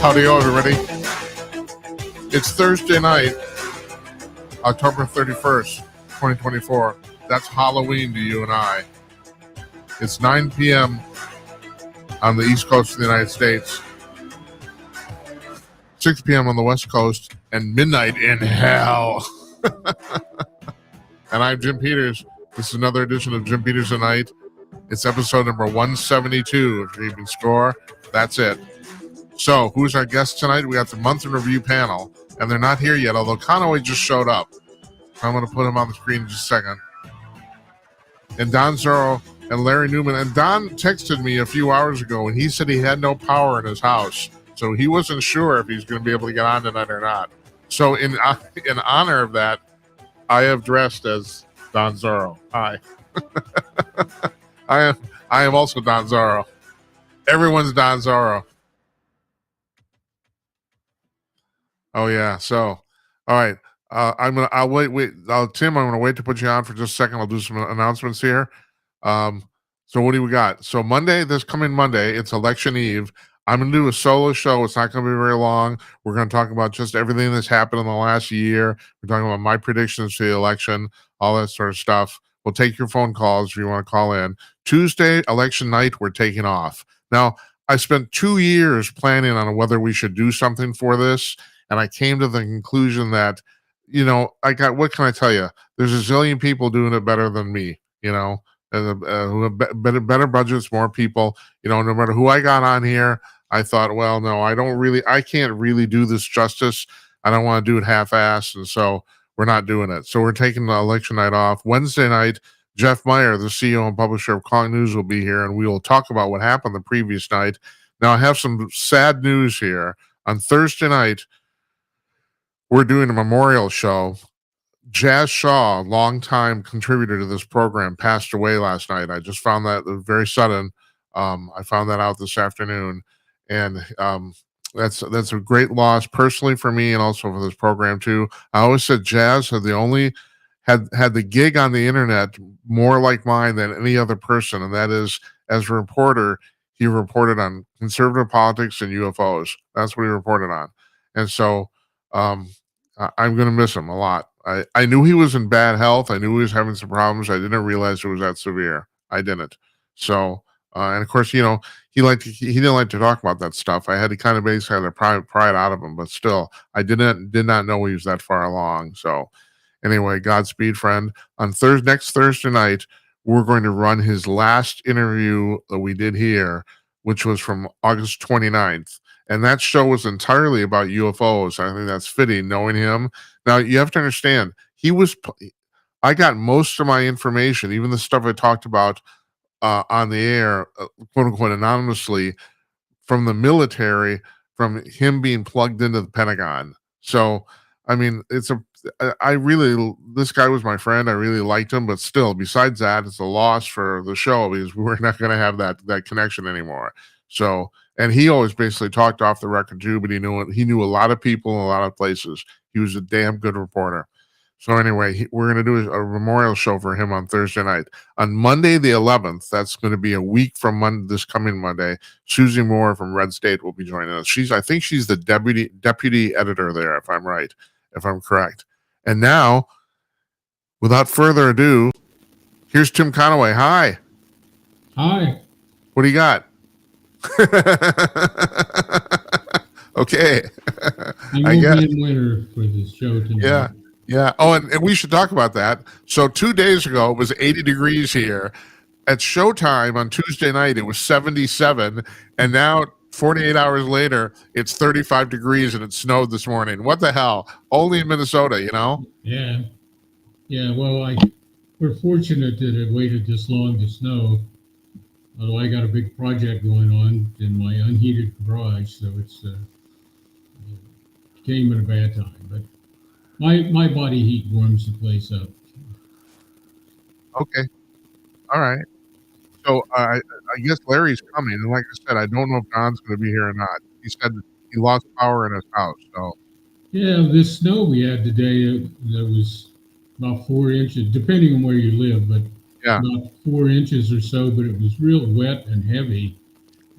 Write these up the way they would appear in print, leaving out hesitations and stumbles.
Howdy, everybody. It's Thursday night, October 31st, 2024. That's Halloween to you and I. It's 9 p.m. on the East Coast of the United States, 6 p.m. on the West Coast, and midnight in hell. And I'm Jim Peters. This is another edition of Jim Peters Tonight. It's episode number 172 of Keeping Score. That's it. So, who's our guest tonight? We got the month in review panel, and they're not here yet, although CONAWAY just showed up. I'm going to put him on the screen in just a second. And Don ZORRO and Larry Newman. And Don texted me a few hours ago, and he said he had no power in his house, so he wasn't sure if he's going to be able to get on tonight or not. So, in honor of that, I have dressed as Don ZORRO. Hi. I am also Don ZORRO. Everyone's Don ZORRO. Oh yeah. So, all right. I'll wait. Tim, I'm gonna wait to put you on for just a second. I'll do some announcements here. So what do we got? So this coming Monday, it's election eve. I'm gonna do a solo show. It's not gonna be very long. We're gonna talk about just everything that's happened in the last year. We're talking about my predictions for the election, all that sort of stuff. We'll take your phone calls if you want to call in. Tuesday, election night, we're taking off. Now, I spent 2 years planning on whether we should do something for this. And I came to the conclusion that, what can I tell you? There's a zillion people doing it better than me, who have better budgets, more people, no matter who I got on here. I thought, well, no, I can't really do this justice. I don't want to do it half-assed. And so we're not doing it. So we're taking the election night off. Wednesday night, Jeff Meyer, the CEO and publisher of Calling News, will be here, and we will talk about what happened the previous night. Now, I have some sad news here. On Thursday night, we're doing a memorial show. Jazz Shaw, longtime contributor to this program, passed away last night. I just found that very sudden. I found that out this afternoon, and that's a great loss personally for me and also for this program too. I always said Jazz had the gig on the internet more like mine than any other person, and that is, as a reporter, he reported on conservative politics and UFOs. That's what he reported on, and so I'm going to miss him a lot. I knew he was in bad health. I knew he was having some problems. I didn't realize it was that severe. I didn't. So, and of course, he didn't like to talk about that stuff. I had to kind of basically have the pride out of him, but still, I did not know he was that far along. So anyway, Godspeed, friend. On next Thursday night, we're going to run his last interview that we did here, which was from August 29th. And that show was entirely about UFOs. I think that's fitting, knowing him. Now, you have to understand, I got most of my information, even the stuff I talked about on the air, quote unquote, anonymously, from the military, from him being plugged into the Pentagon. So, I mean, this guy was my friend. I really liked him, but still, besides that, it's a loss for the show because we're not going to have that connection anymore. So, and he always basically talked off the record too, but he knew a lot of people in a lot of places. He was a damn good reporter. So anyway, we're going to do a memorial show for him on Thursday night. On Monday the 11th, that's going to be a week from this coming Monday, Susie Moore from Red State will be joining us. I think she's the deputy editor there, if I'm correct. And now, without further ado, here's Tim Conaway. Hi. Hi. What do you got? Okay. I guess. Be in winter for this show tonight. Yeah. Oh, and we should talk about that. So 2 days ago, it was 80 degrees here. At showtime on Tuesday night, it was 77. And now, 48 hours later, it's 35 degrees and it snowed this morning. What the hell? Only in Minnesota, Yeah. Yeah, well, we're fortunate that it waited this long to snow. Although I got a big project going on in my unheated garage, so it came at a bad time. But my body heat warms the place up. Okay. All right. So I guess Larry's coming, and like I said, I don't know if Don's going to be here or not. He said he lost power in his house. So yeah, this snow we had today, that was about 4 inches, depending on where you live, but yeah, about 4 inches or so. But it was real wet and heavy,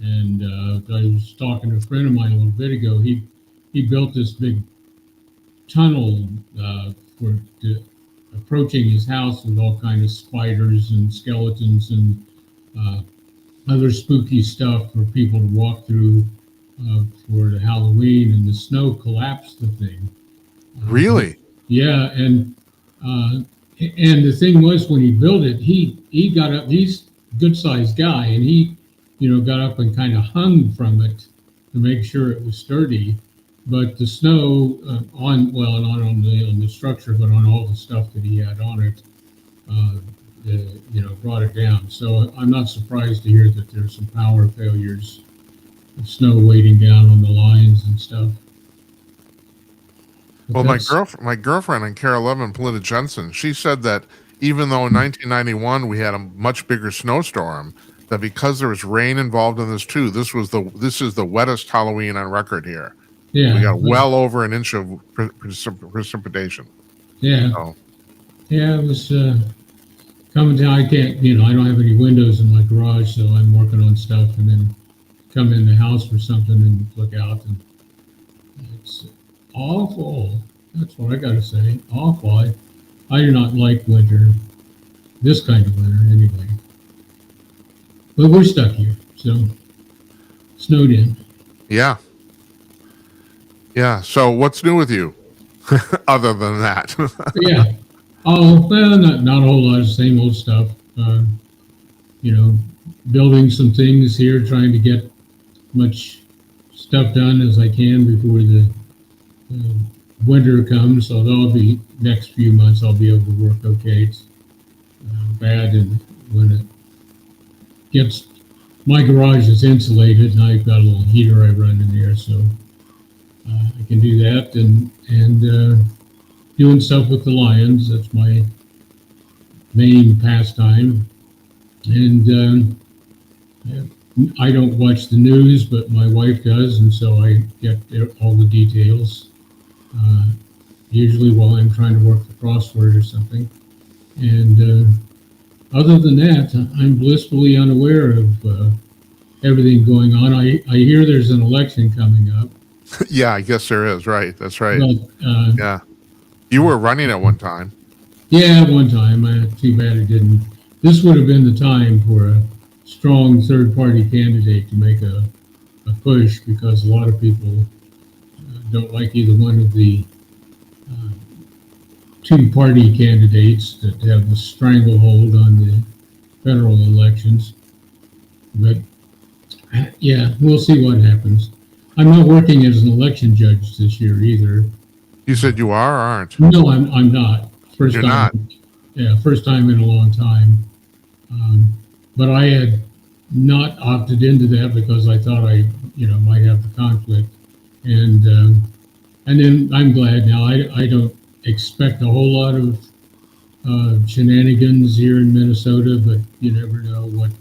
And I was talking to a friend of mine a little bit ago. He built this big tunnel for approaching his house with all kind of spiders and skeletons and uh, other spooky stuff for people to walk through for the Halloween. And the snow collapsed the thing. Really? Yeah, and the thing was, when he built it, he got up. He's a good sized guy, and he, got up and kind of hung from it to make sure it was sturdy. But the snow not on the structure, but on all the stuff that he had on it, uh, brought it down. So I'm not surprised to hear that there's some power failures, of snow weighting down on the lines and stuff. But Well, my girlfriend and Cara Levin, Polita Jensen, she said that even though in 1991 we had a much bigger snowstorm, that because there was rain involved in this too, this is the wettest Halloween on record here. Yeah, we got well over an inch of precipitation. Yeah, so. Yeah, it was coming down. I can't, I don't have any windows in my garage, so I'm working on stuff, and then come in the house for something and look out, and it's awful. That's what I got to say. Awful. I do not like winter. This kind of winter, anyway. But we're stuck here, so snowed in. Yeah. Yeah. So what's new with you, other than that? Yeah. Oh well, not a whole lot of same old stuff. Building some things here, trying to get much stuff done as I can before the winter comes. Although I'll be next few months, I'll be able to work okay. It's bad, and when it gets, my garage is insulated, and I've got a little heater I run in there, so I can do that, and doing stuff with the lions. That's my main pastime, and I don't watch the news, but my wife does, and so I get all the details. Usually while I'm trying to work the crossword or something. And other than that, I'm blissfully unaware of everything going on. I hear there's an election coming up. Yeah, I guess there is. Right. That's right. But, yeah. You were running at one time. Yeah, one time. Too bad it didn't. This would have been the time for a strong third-party candidate to make a push, because a lot of people don't like either one of the two-party candidates that have the stranglehold on the federal elections. But yeah, we'll see what happens. I'm not working as an election judge this year either. You said you are or aren't? No, I'm not. You're not? Yeah, first time in a long time. But I had not opted into that because I thought I, might have the conflict. And then I'm glad now. I don't expect a whole lot of shenanigans here in Minnesota, but you never know what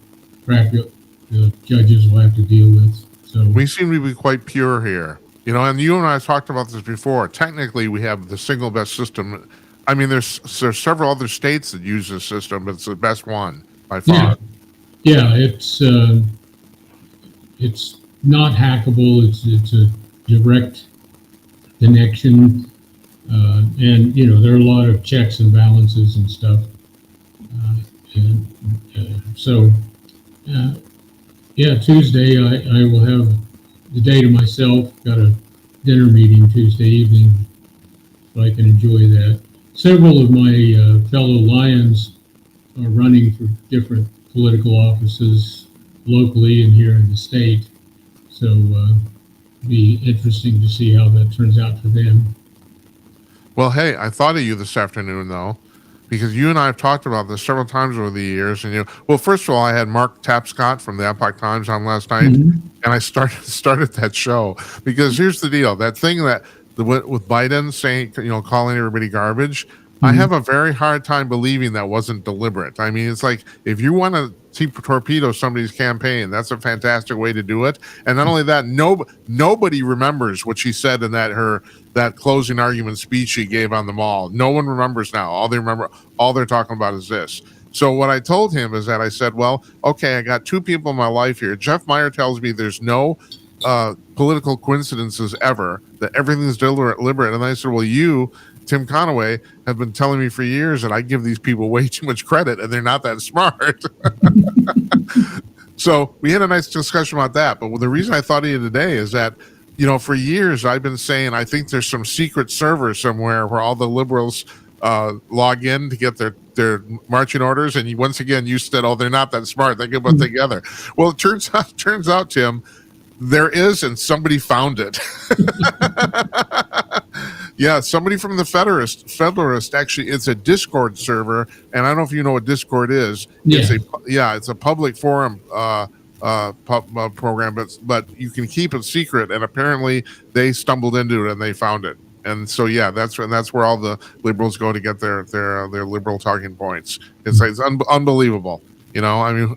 crap the judges will have to deal with. So we seem to be quite pure here, and you and I talked about this before. Technically, we have the single best system. I mean, there's several other states that use this system, but it's the best one by far. Yeah, it's not hackable. It's a direct connection. And there are a lot of checks and balances and stuff. Tuesday I will have the day to myself. Got a dinner meeting Tuesday evening, so I can enjoy that. Several of my fellow Lions are running for different political offices locally and here in the state. So it'll be interesting to see how that turns out for them. Well, hey, I thought of you this afternoon, though, because you and I have talked about this several times over the years. And well, first of all, I had Mark Tapscott from the Epoch Times on last night, and I started that show because here's the deal: that thing with Biden saying, calling everybody garbage. I have a very hard time believing that wasn't deliberate. I mean, it's like if you want to torpedo somebody's campaign, that's a fantastic way to do it. And not only that, nobody remembers what she said in that closing argument speech she gave on the mall. No one remembers now. All they're talking about is this. So what I told him is that I said, well, okay, I got two people in my life here. Jeff Meyer tells me there's no political coincidences ever, that everything's deliberate. And I said, well, you, Tim Conaway, have been telling me for years that I give these people way too much credit and they're not that smart. So we had a nice discussion about that. But the reason I thought of you today is that, for years I've been saying I think there's some secret server somewhere where all the liberals log in to get their marching orders. And once again, you said, oh, they're not that smart. They get put together. Well, it turns out, Tim, there is, and somebody found it. Yeah, somebody from the Federalist, actually, it's a Discord server, and I don't know if you know what Discord is. Yeah. It's a public forum program, but you can keep it secret, and apparently they stumbled into it and they found it. And so, yeah, that's where all the liberals go to get their liberal talking points. It's unbelievable. I mean,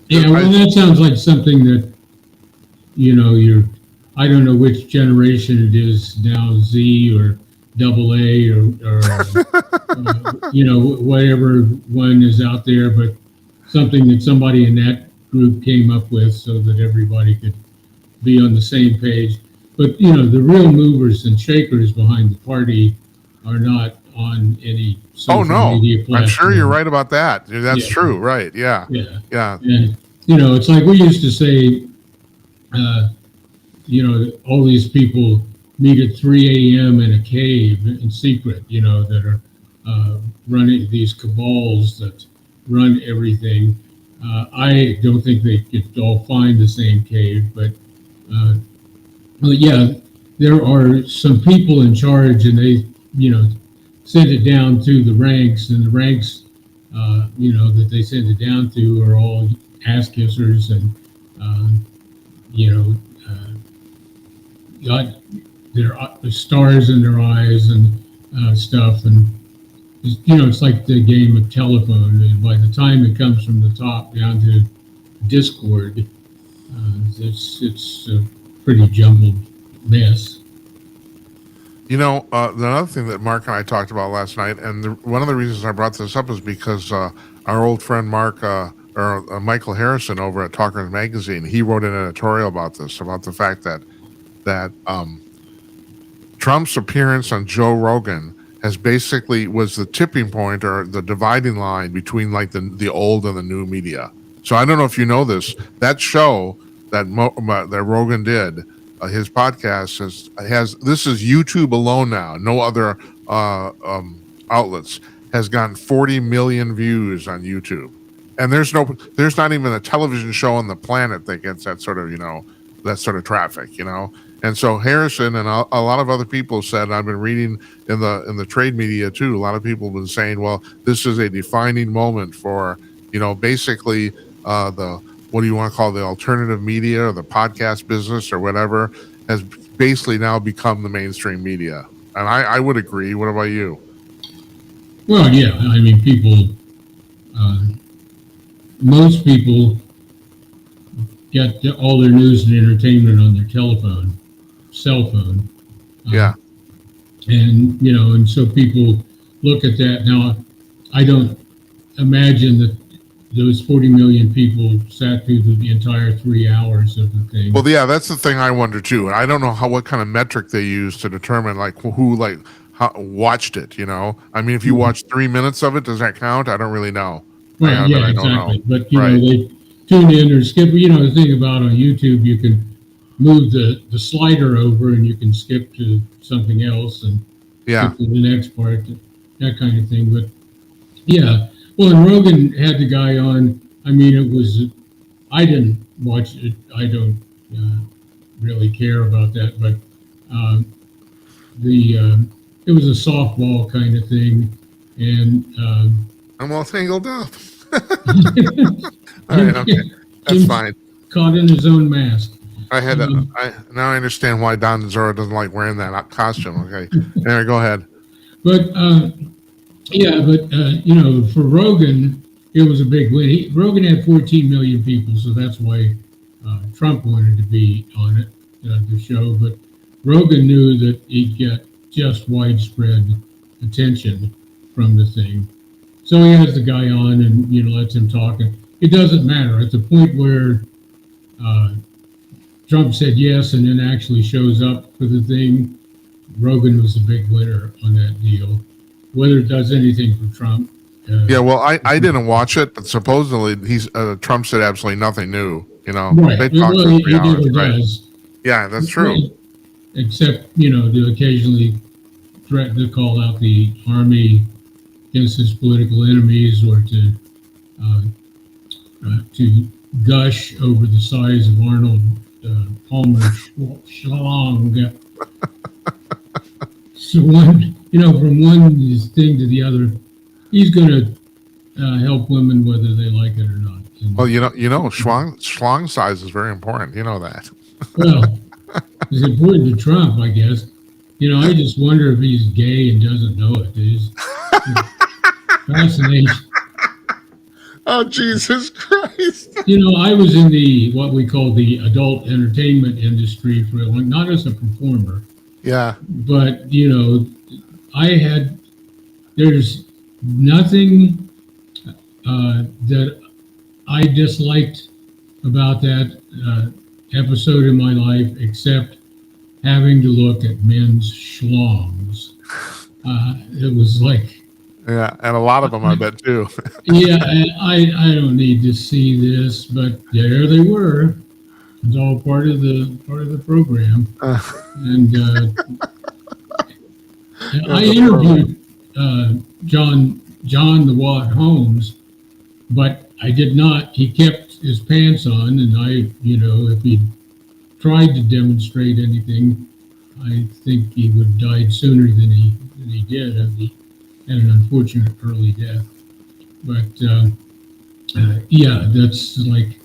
yeah. Well, that sounds like something that I don't know which generation it is now, Z or AA or whatever one is out there, but something that somebody in that group came up with so that everybody could be on the same page. But, the real movers and shakers behind the party are not on any social media platform. I'm sure you're right about that. That's true, right? Yeah. And, it's like we used to say, all these people meet at 3 a.m. in a cave in secret, that are running these cabals that run everything. I don't think they could all find the same cave, but yeah, there are some people in charge, and they, send it down to the ranks, and the ranks, that they send it down to are all ass kissers and, got their stars in their eyes and stuff, and it's like the game of telephone. And by the time it comes from the top down to Discord, it's a pretty jumbled mess. The other thing that Mark and I talked about last night, and one of the reasons I brought this up is because our old friend Michael Harrison over at Talkers Magazine, he wrote an editorial about this, about the fact that Trump's appearance on Joe Rogan was the tipping point or the dividing line between like the old and the new media. So I don't know if you know this, that show that Rogan did, his podcast has this is YouTube alone now, no other outlets, has gotten 40 million views on YouTube. And there's not even a television show on the planet that gets that sort of traffic, And so Harrison and a lot of other people said, I've been reading in the trade media too, a lot of people have been saying, well, this is a defining moment for, basically what do you want to call the alternative media or the podcast business or whatever has basically now become the mainstream media. And I would agree. What about you? Well, yeah, I mean, most people get all their news and entertainment on their cell phone. Yeah. And, and so people look at that. Now, I don't imagine that those 40 million people sat through the entire 3 hours of the thing. Well, yeah, that's the thing I wonder too. And I don't know what kind of metric they use to determine who watched it, I mean, if you watch 3 minutes of it, does that count? I don't really know. Right, yeah, exactly. But, they tune in or skip. The thing about on YouTube, you can move the slider over and you can skip to something else and skip to the next part, that kind of thing. But, yeah. Well, and Rogan had the guy on. I mean, I didn't watch it. I don't really care about that, but it was a softball kind of thing, and I'm all tangled up. All right, okay, that's fine. Caught in his own mask. Now I understand why Don Zorro doesn't like wearing that costume. Okay, anyway, go ahead. But for Rogan, it was a big win. Rogan had 14 million people, so that's why Trump wanted to be on it, the show. But Rogan knew that he'd get just widespread attention from the thing. So he has the guy on and, lets him talk. And it doesn't matter. At the point where Trump said yes and then actually shows up for the thing, Rogan was the big winner on that deal. Whether it does anything for Trump. Yeah, well, I didn't watch it, but supposedly Trump said absolutely nothing new. Right. They talked for 3 hours. Never right? does. Yeah, that's true. Except, to occasionally threaten to call out the army against his political enemies, or to gush over the size of Arnold Palmer Schlong. So from one thing to the other, he's going to help women whether they like it or not. And, well, schlong size is very important. You know that. Well, it's important to Trump, I guess. I just wonder if he's gay and doesn't know it. It's fascinating. Oh, Jesus Christ. I was in what we call the adult entertainment industry for not as a performer. Yeah. But, there's nothing that I disliked about that episode in my life except having to look at men's schlongs. It was like... Yeah, and a lot of them, I bet, too. Yeah, I don't need to see this, but there they were. It's all part of the program. And I interviewed John the Watt Holmes, but I did not. He kept his pants on, and if he tried to demonstrate anything, I think he would have died sooner than he did. And an unfortunate early death. But that's like,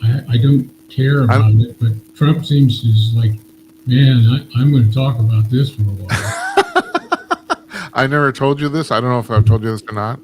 I don't care about it, but Trump seems to like, man, I'm going to talk about this for a while. I never told you this. I don't know if I've told you this or not.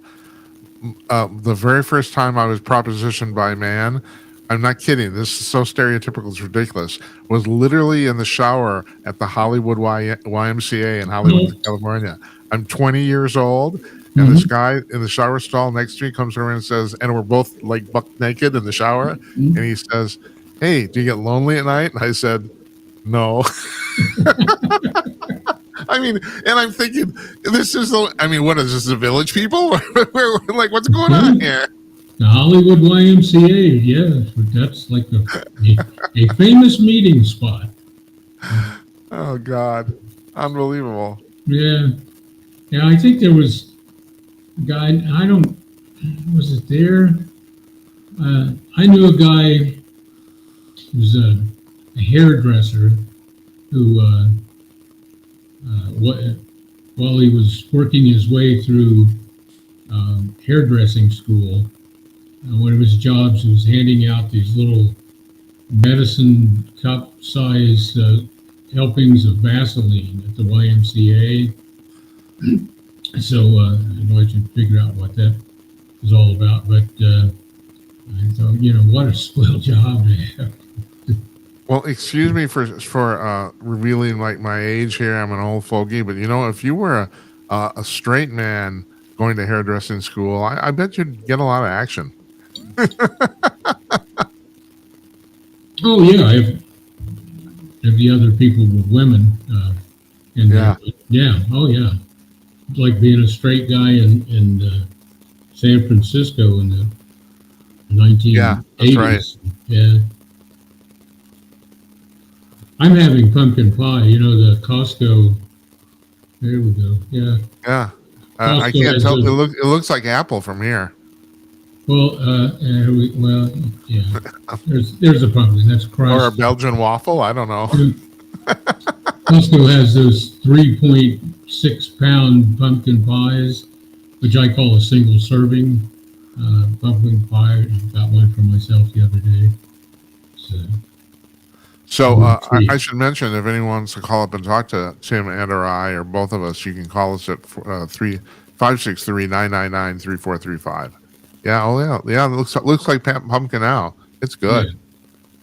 The very first time I was propositioned by a man, I'm not kidding, this is so stereotypical, it's ridiculous, was literally in the shower at the Hollywood YMCA in Hollywood, California. I'm 20 years old, and this guy in the shower stall next to me comes over and says, and we're both like buck naked in the shower, and he says, "Hey, do you get lonely at night?" And I said, "No." I mean, and I'm thinking, what is this, the Village People? Like, what's going on here? The Hollywood YMCA, yeah, that's like a famous meeting spot. Oh, God. Unbelievable. Yeah. Yeah, I think there was a guy, was it there? I knew a guy who was a hairdresser who, while he was working his way through hairdressing school, one of his jobs was handing out these little medicine cup-size helpings of Vaseline at the YMCA. So I should figure out what that was all about. But I thought, what a swell job to have. Well, excuse me for revealing like my age here. I'm an old fogey, but if you were a straight man going to hairdressing school, I bet you'd get a lot of action. Oh yeah, if the other people were women, oh yeah, it's like being a straight guy in San Francisco in the 1980s. Yeah, that's right. Yeah. I'm having pumpkin pie, the Costco. There we go. Yeah. Yeah. I can't tell. It looks like apple from here. Well, yeah. There's a pumpkin. That's crushed. Or a Belgian waffle. I don't know. Costco has those 3.6 pound pumpkin pies, which I call a single serving pumpkin pie. I got one for myself the other day. So I should mention, if anyone wants to call up and talk to Tim and or I or both of us, you can call us at 563-999-3435. Yeah, it looks like pumpkin now. It's good.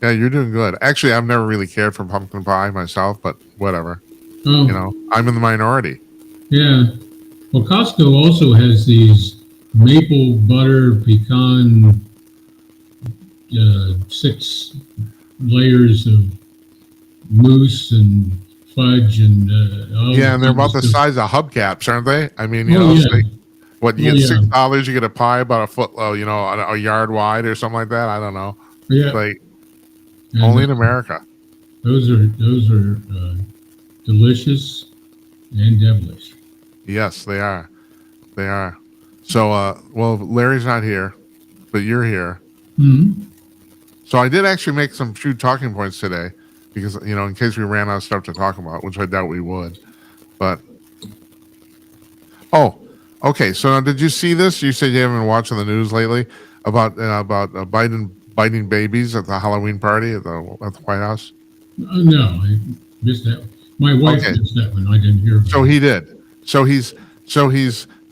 Yeah, you're doing good. Actually, I've never really cared for pumpkin pie myself, but whatever. Oh. I'm in the minority. Yeah. Well, Costco also has these maple butter pecan, 6 layers of mousse and fudge and all Yeah, and they're about kinds the of stuff. size of hubcaps, aren't they? I mean, Oh yeah, what you oh get yeah, $6, you get a pie about a foot, a yard wide or something like that. I don't know. yeah. Like And only in America. those are delicious and devilish. Yes, they are. They are. So, well, Larry's not here, but you're here. Mm-hmm. So I did actually make some few talking points today because, in case we ran out of stuff to talk about, which I doubt we would. But, okay. So now, did you see this? You said you haven't been watching the news lately about Biden biting babies at the Halloween party at the White House. No, I missed that. My wife missed that one. I didn't hear about it. So he did.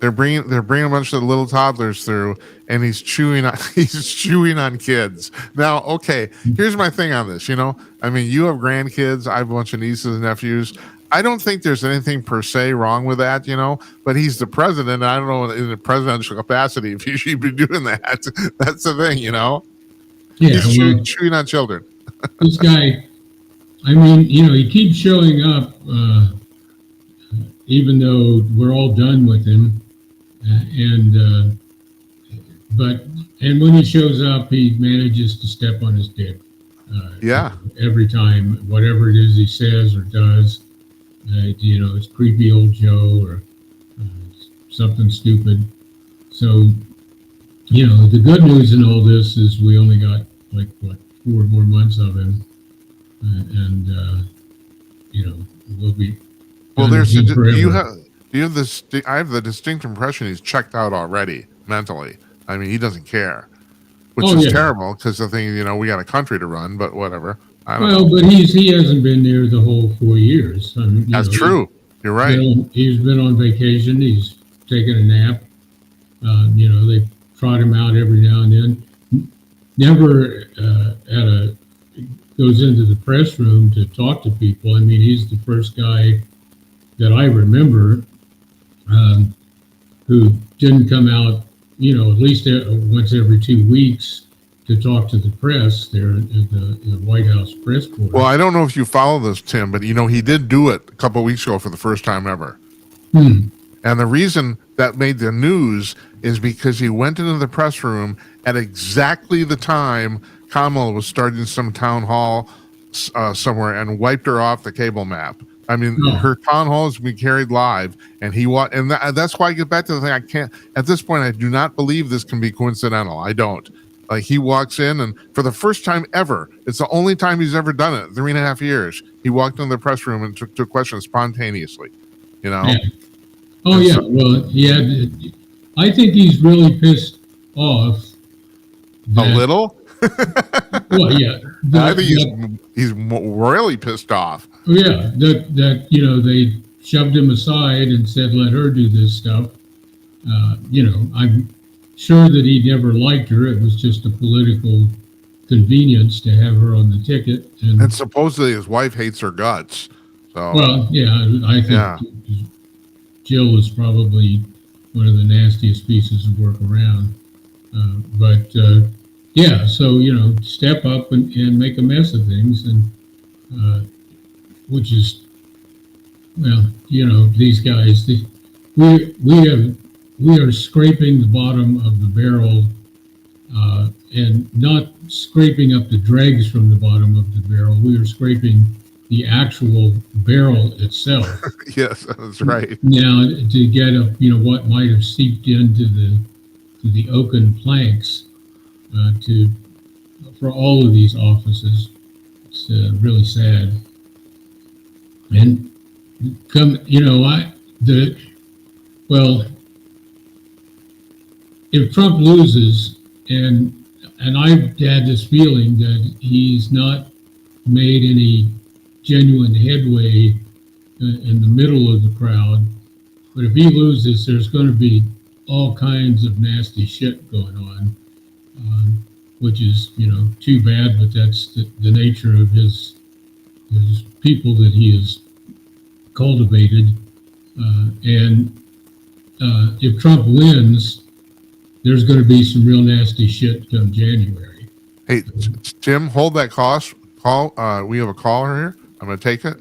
They're bringing a bunch of little toddlers through, and he's chewing on kids. Now, okay, here's my thing on this. I mean, you have grandkids. I have a bunch of nieces and nephews. I don't think there's anything per se wrong with that, but he's the president. And I don't know in the presidential capacity if he should be doing that. That's the thing, Yeah, he's chewing on children. This guy, I mean, he keeps showing up, even though we're all done with him. And when he shows up, he manages to step on his dick. Every time, whatever it is he says or does, it's creepy old Joe or something stupid. So, the good news in all this is we only got 4 more months of him, we'll be. Well, you have this. I have the distinct impression he's checked out already mentally. I mean, he doesn't care, which is terrible because the thing, we got a country to run. But whatever. But he hasn't been there the whole 4 years. That's true. You're right. He's been on vacation. He's taken a nap. They trot him out every now and then. Never goes into the press room to talk to people. I mean, he's the first guy that I remember who didn't come out, at least once every 2 weeks to talk to the press there at the White House press corps. Well, I don't know if you follow this, Tim, but he did do it a couple of weeks ago for the first time ever. And the reason that made the news is because he went into the press room at exactly the time Kamala was starting some town hall somewhere and wiped her off the cable map. I mean, her town hall has been carried live, and that's why I get back to the thing. I can't, at this point, I do not believe this can be coincidental. I don't. Like, he walks in, and for the first time ever, it's the only time he's ever done it, 3.5 years, he walked into the press room and took questions spontaneously, Yeah. Oh, yeah. Well, I think he's really pissed off. A little? Well, yeah. I think he's royally pissed off. Yeah, that they shoved him aside and said, let her do this stuff. I'm sure that he never liked her. It was just a political convenience to have her on the ticket. And supposedly his wife hates her guts. So. Well, yeah, I think Jill is probably one of the nastiest pieces of work around. So, step up and make a mess of things. And which is, these guys, we are scraping the bottom of the barrel and not scraping up the dregs from the bottom of the barrel. We are scraping the actual barrel itself. Yes, that's right. Now, to get what might have seeped into the oaken planks for all of these offices, it's really sad. And if Trump loses, and I've had this feeling that he's not made any genuine headway in the middle of the crowd, but if he loses, there's going to be all kinds of nasty shit going on, which is, too bad, but that's the nature of his people that he has cultivated. And if Trump wins, there's going to be some real nasty shit come January. Hey, Tim, hold that call. We have a caller here. I'm going to take it.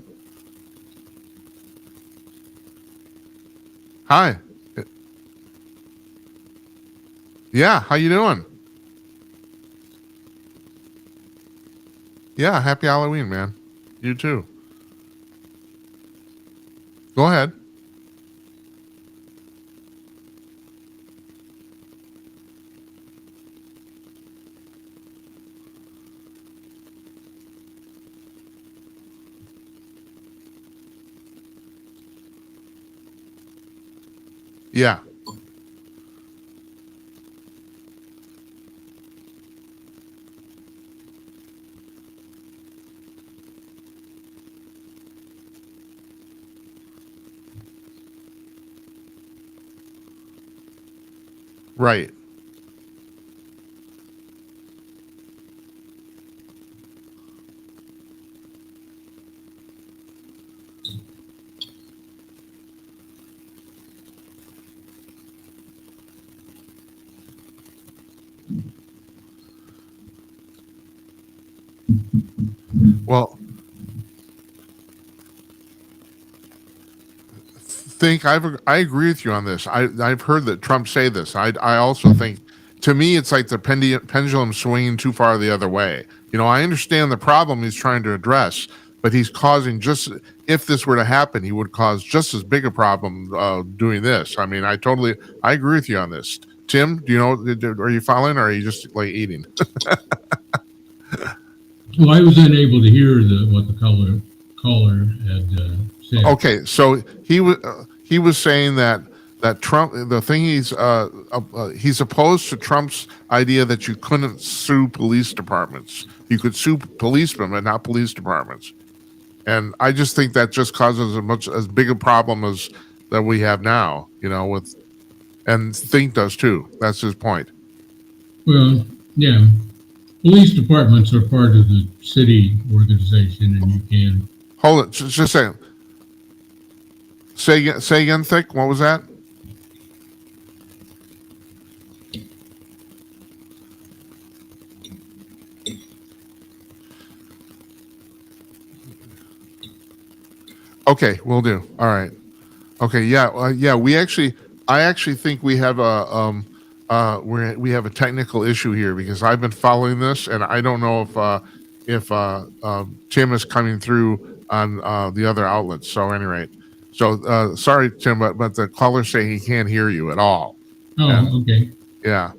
Hi. Yeah, how you doing? Yeah, happy Halloween, man. You too. Go ahead. Yeah. Right. Well, I agree with you on this. I've heard that Trump say this. I also think, to me, it's like the pendulum swinging too far the other way. You know, I understand the problem he's trying to address, but he's causing if this were to happen, he would cause just as big a problem doing this. I mean, I agree with you on this. Tim, do you know, are you following, or are you just like eating? Well, I was unable to hear what the caller had said. Okay, so he was saying that Trump, the thing he's opposed to Trump's idea that you couldn't sue police departments. You could sue policemen, but not police departments. And I just think that just causes as big a problem as that we have now, you know, and Think does too. That's his point. Well, yeah. Police departments are part of the city organization, and you can... Hold it, just a second. Say again, Thick, what was that? Okay, will do. All right. Okay, yeah, I actually think we have we have a technical issue here, because I've been following this, and I don't know if Tim is coming through on the other outlets. So, at any rate, sorry, Tim, but the caller's saying he can't hear you at all. Oh, okay. Yeah.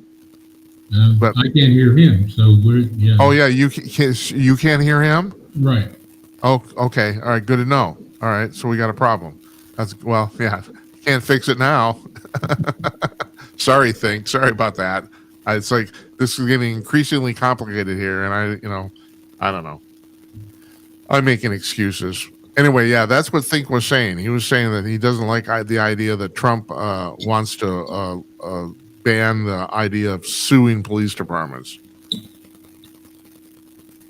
But I can't hear him, so yeah. Oh yeah, you can't hear him? Right. Oh, okay. All right, good to know. All right, so we got a problem. Yeah. Can't fix it now. Sorry about that. It's like this is getting increasingly complicated here, and I don't know. I'm making excuses. Anyway, yeah, that's what Think was saying. He was saying that he doesn't like the idea that Trump wants to ban the idea of suing police departments.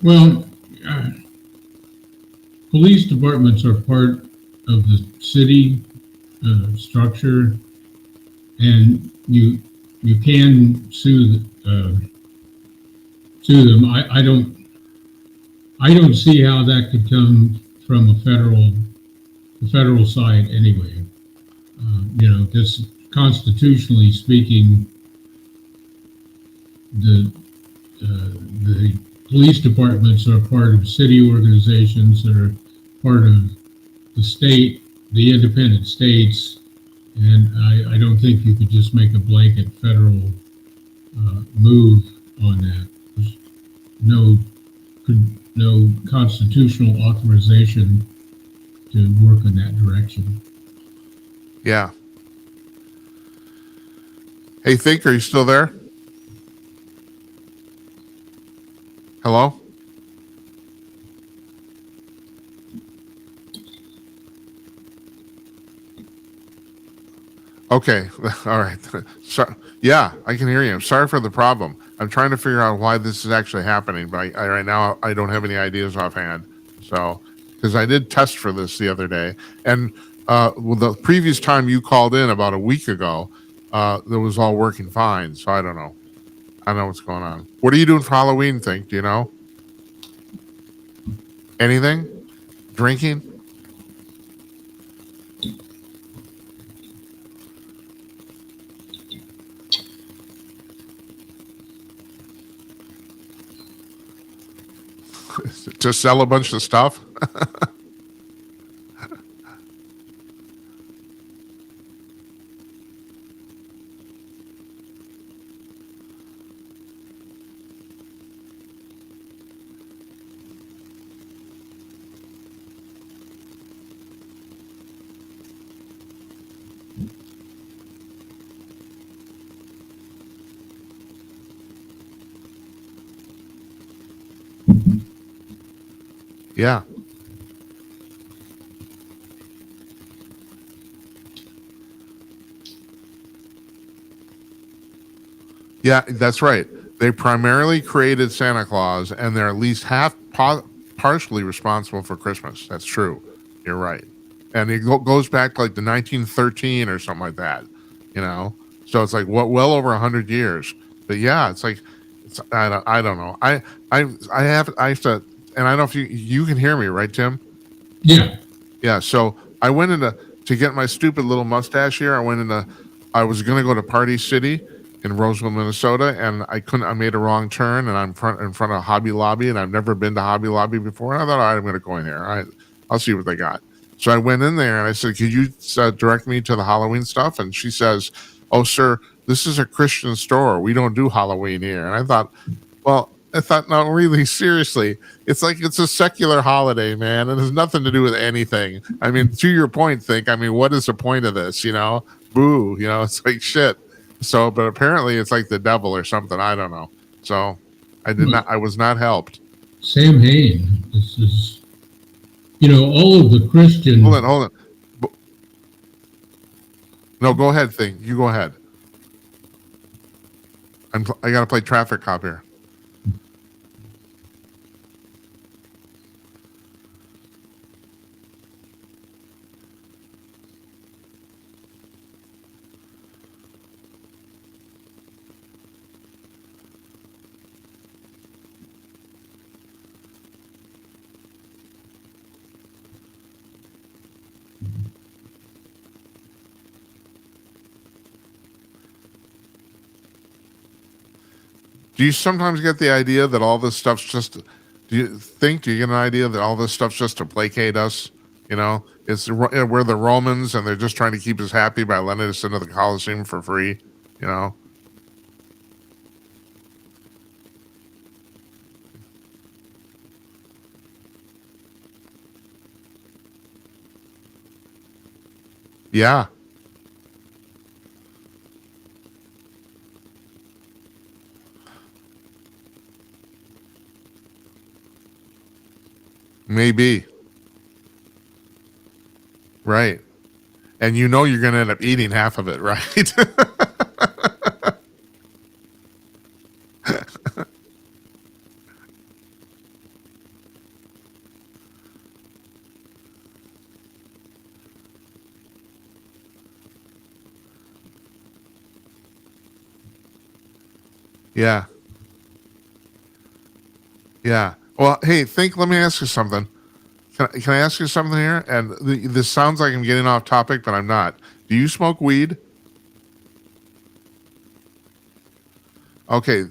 Well, police departments are part of the city structure, and you can sue them. I don't see how that could come from the federal side anyway. This constitutionally speaking, the police departments are part of city organizations that are part of the state, the independent states, and I don't think you could just make a blanket federal move on that. There's no constitutional authorization to work in that direction. Yeah. Hey, Think, are you still there? Hello? Okay, all right. So, yeah, I can hear you. I'm sorry for the problem. I'm trying to figure out why this is actually happening, but right now I don't have any ideas offhand. So, because I did test for this the other day, and the previous time you called in about a week ago, that was all working fine. So I don't know. I don't know what's going on. What are you doing for Halloween? Do you know? Anything? Drinking? To sell a bunch of stuff? Yeah. Yeah, that's right. They primarily created Santa Claus, and they're at least partially responsible for Christmas. That's true. You're right. And it goes back to like the 1913 or something like that, you know? So it's like well over 100 years. But yeah, it's like, I don't know. I have to, and I don't know if you can hear me, right, Tim? Yeah. Yeah. So I went to get my stupid little mustache here. I was going to go to Party City in Roseville, Minnesota, and I couldn't. I made a wrong turn, and I'm in front of Hobby Lobby, and I've never been to Hobby Lobby before. And I thought, all right, I'm going to go in there. All right, I'll see what they got. So I went in there and I said, "Could you direct me to the Halloween stuff?" And she says, "Oh, sir, this is a Christian store. We don't do Halloween here." And I thought, no, really, seriously, it's like it's a secular holiday, man. It has nothing to do with anything. I mean, to your point, what is the point of this? Boo. It's like shit. So, but apparently, it's like the devil or something. I don't know. So, I was not helped. Sam Hain. This is, all of the Christian. Hold on. No, go ahead. You go ahead. I got to play traffic cop here. Do you sometimes get the idea that all this stuff's just? Do you get an idea that all this stuff's just to placate us? We're the Romans, and they're just trying to keep us happy by letting us into the Colosseum for free. Yeah. Maybe. Right. And you're going to end up eating half of it, right? Yeah. Yeah. Well, hey, let me ask you something. Can I ask you something here? And this sounds like I'm getting off topic, but I'm not. Do you smoke weed? Okay.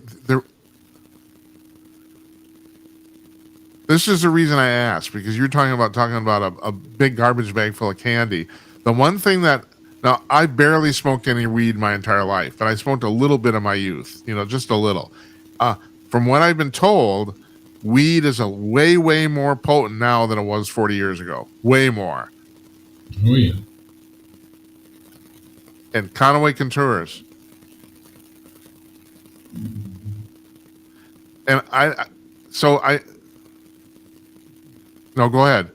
This is the reason I asked, because you're talking about a big garbage bag full of candy. The one thing now I barely smoked any weed my entire life, but I smoked a little bit in my youth, just a little. From what I've been told, weed is a way, way more potent now than it was 40 years ago. Way more. Oh, yeah. And Conaway Contours. And no, go ahead.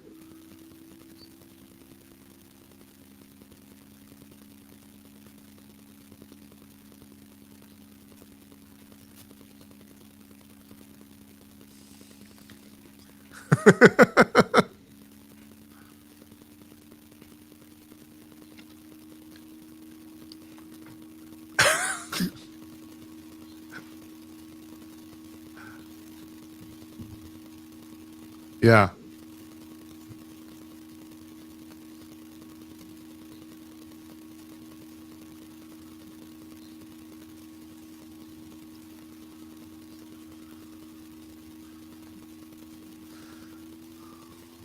Yeah.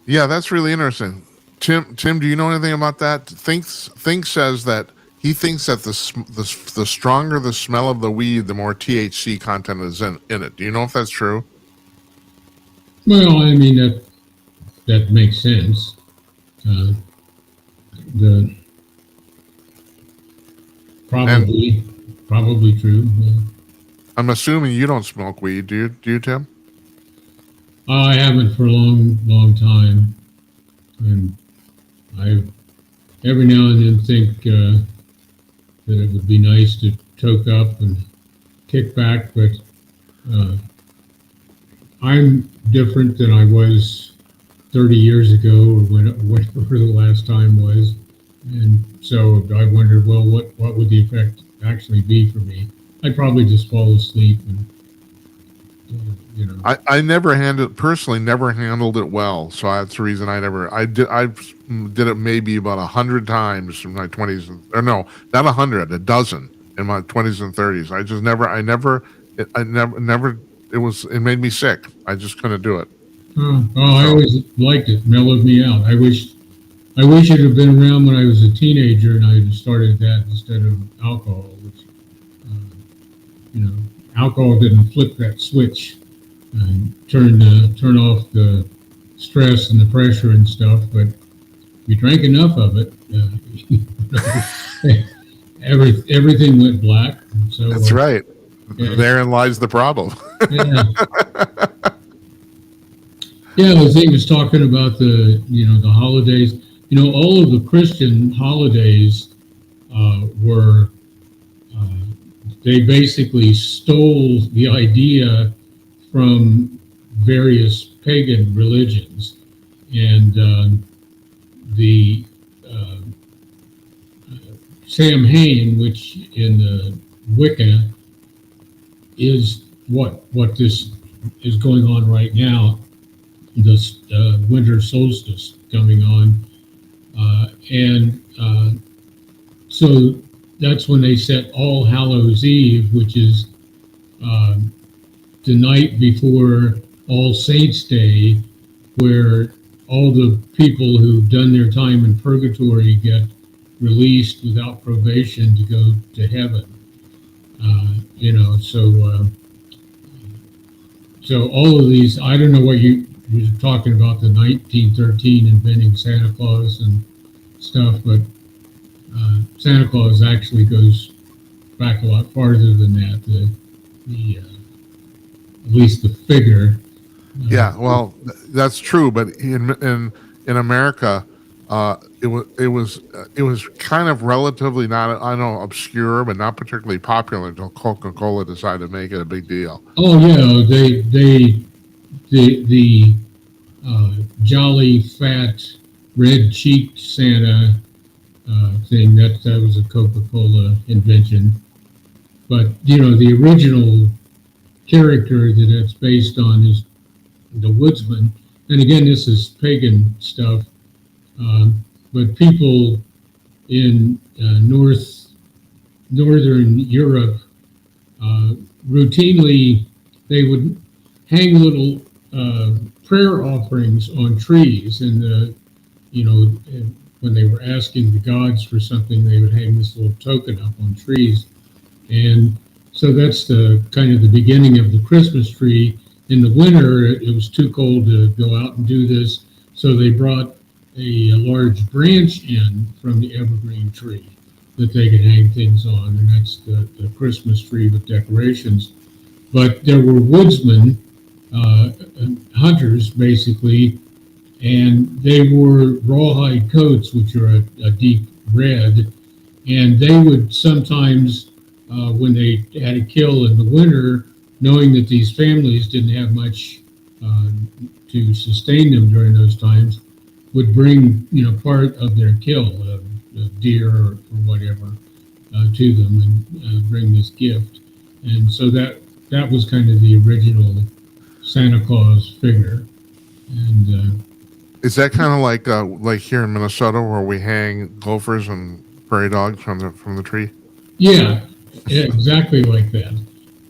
Yeah, that's really interesting. Tim, do you know anything about that? Think says that he thinks that the stronger the smell of the weed, the more THC content is in it. Do you know if that's true? Well, I mean that makes sense. Uh, the And probably true. I'm assuming you don't smoke weed, do you, Tim? I haven't for a long time, and I every now and then think that it would be nice to toke up and kick back, but uh, I'm different than I was 30 years ago, or whenever the last time was, and so I wondered, well, what would the effect actually be for me? I'd probably just fall asleep and. I never handled it well, so that's the reason I did it maybe about 100 times in my 20s, or no, not 100, a dozen in my 20s and 30s. It made me sick. I just couldn't do it. I always liked it. Mellowed me out. I wish it had been around when I was a teenager and I had started that instead of alcohol. Which, alcohol didn't flip that switch and turn off the stress and the pressure and stuff. But you drank enough of it, everything went black. So that's right. Yeah. Therein lies the problem. Yeah, the thing was talking about the holidays. All of the Christian holidays were they basically stole the idea from various pagan religions, and the Samhain, which in the Wicca is what this is going on right now. This winter solstice coming on, and so that's when they set All Hallows Eve, which is the night before All Saints Day, where all the people who've done their time in purgatory get released without probation to go to heaven. So all of these, I don't know what you were talking about, the 1913 inventing Santa Claus and stuff, but Santa Claus actually goes back a lot farther than that. At least the figure. Yeah, well, that's true, but in America, it was kind of relatively not, I know, obscure, but not particularly popular until Coca-Cola decided to make it a big deal. Oh yeah, the jolly fat red-cheeked Santa thing that was a Coca-Cola invention, but the original character that it's based on is the woodsman. And again, this is pagan stuff, but people in northern Europe routinely they would hang little prayer offerings on trees, and when they were asking the gods for something, they would hang this little token up on trees. And so that's the kind of the beginning of the Christmas tree. In the winter, it was too cold to go out and do this, so they brought a large branch in from the evergreen tree that they could hang things on, and that's the Christmas tree with decorations. But there were woodsmen, hunters basically, and they wore rawhide coats, which are a deep red, and they would sometimes, when they had a kill in the winter, knowing that these families didn't have much to sustain them during those times, would bring part of their kill, a deer or whatever, to them, and bring this gift. And so that was kind of the original Santa Claus figure. And Is that kind of like here in Minnesota where we hang gophers and prairie dogs from the tree? yeah, exactly like that.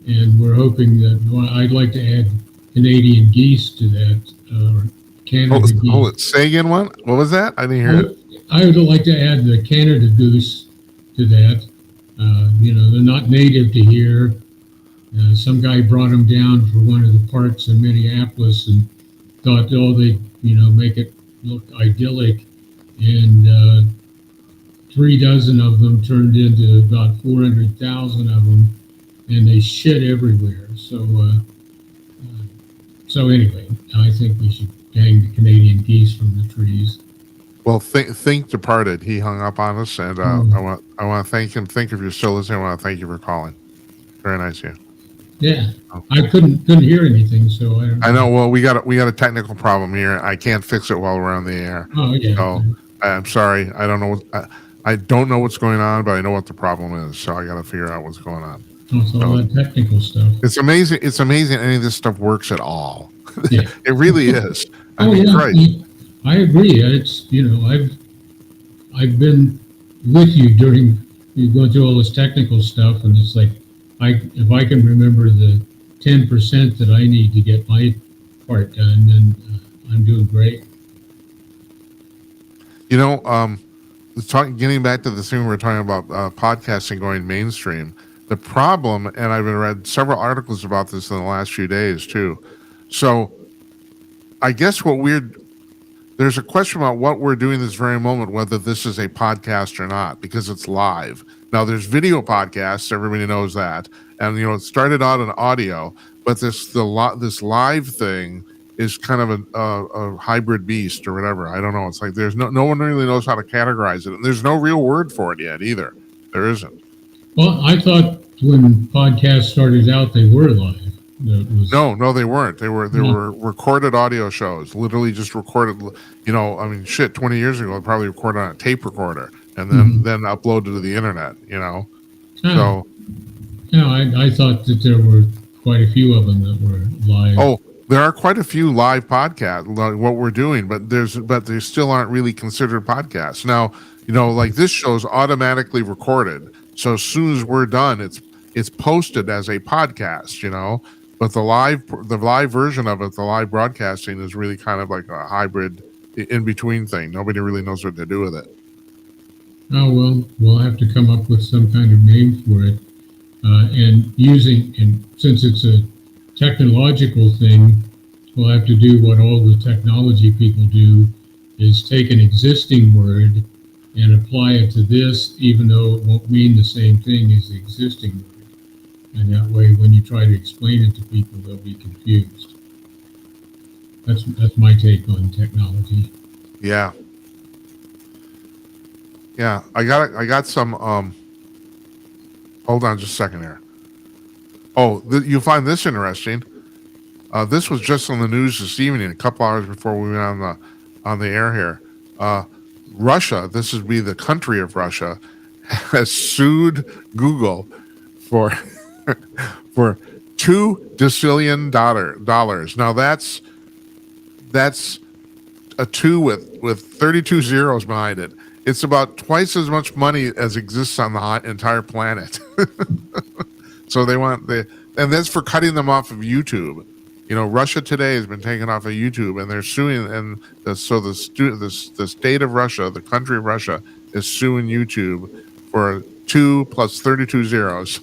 And we're hoping that, well, I'd like to add Canadian geese to that, or Canada Hold it. geese. Say again one. What was that? I didn't hear it. I would like to add the Canada goose to that. They're not native to here. Some guy brought them down for one of the parks in Minneapolis and thought, oh, they, make it look idyllic. And 3 dozen of them turned into about 400,000 of them, and they shit everywhere. So anyway, I think we should hang the Canadian geese from the trees. Well, think departed. He hung up on us, and I want to thank him. Think if you're still listening, I want to thank you for calling. Very nice of you. Yeah, I couldn't hear anything, so I don't know. I know. Well, we got a technical problem here. I can't fix it while we're on the air. Oh yeah. So I'm sorry. I don't know. I don't know what's going on, but I know what the problem is. So I got to figure out what's going on. It's all that technical stuff. It's amazing. It's amazing any of this stuff works at all. Yeah. It really is. I agree. It's I've been with you during you going through all this technical stuff, and it's like if I can remember the 10% that I need to get my part done, then I'm doing great. Getting back to the thing we were talking about, podcasting going mainstream. The problem, and I've read several articles about this in the last few days too. So, I guess there's a question about what we're doing this very moment, whether this is a podcast or not, because it's live. Now, there's video podcasts, everybody knows that, and it started out in audio, but this live thing is kind of a hybrid beast or whatever. I don't know. It's like there's no one really knows how to categorize it, and there's no real word for it yet either. There isn't. Well, I thought when podcasts started out, they were live. No, they weren't. They were recorded audio shows, literally just recorded. 20 years ago, they probably recorded on a tape recorder and then uploaded to the internet. So. I thought that there were quite a few of them that were live. Oh, there are quite a few live podcasts, like what we're doing, but they still aren't really considered podcasts. Now, like this show's automatically recorded. So as soon as we're done, it's posted as a podcast, but the live version of it, the live broadcasting is really kind of like a hybrid in between thing. Nobody really knows what to do with it. Oh, well, we'll have to come up with some kind of name for it. And since it's a technological thing, we'll have to do what all the technology people do, is take an existing word and apply it to this, even though it won't mean the same thing as the existing word. And that way, when you try to explain it to people, they'll be confused. That's my take on technology. Yeah. Yeah, I got some. Hold on just a second here. Oh, you'll find this interesting. This was just on the news this evening, a couple hours before we went on the air here. Russia, this would be the country of Russia, has sued Google for for $2 decillion. Now that's a 2 with 32 zeros behind it. It's about twice as much money as exists on the entire planet. So and that's for cutting them off of YouTube. Russia today has been taken off of YouTube, and they're suing. And the state of Russia, the country of Russia, is suing YouTube for 2 plus 32 zeros.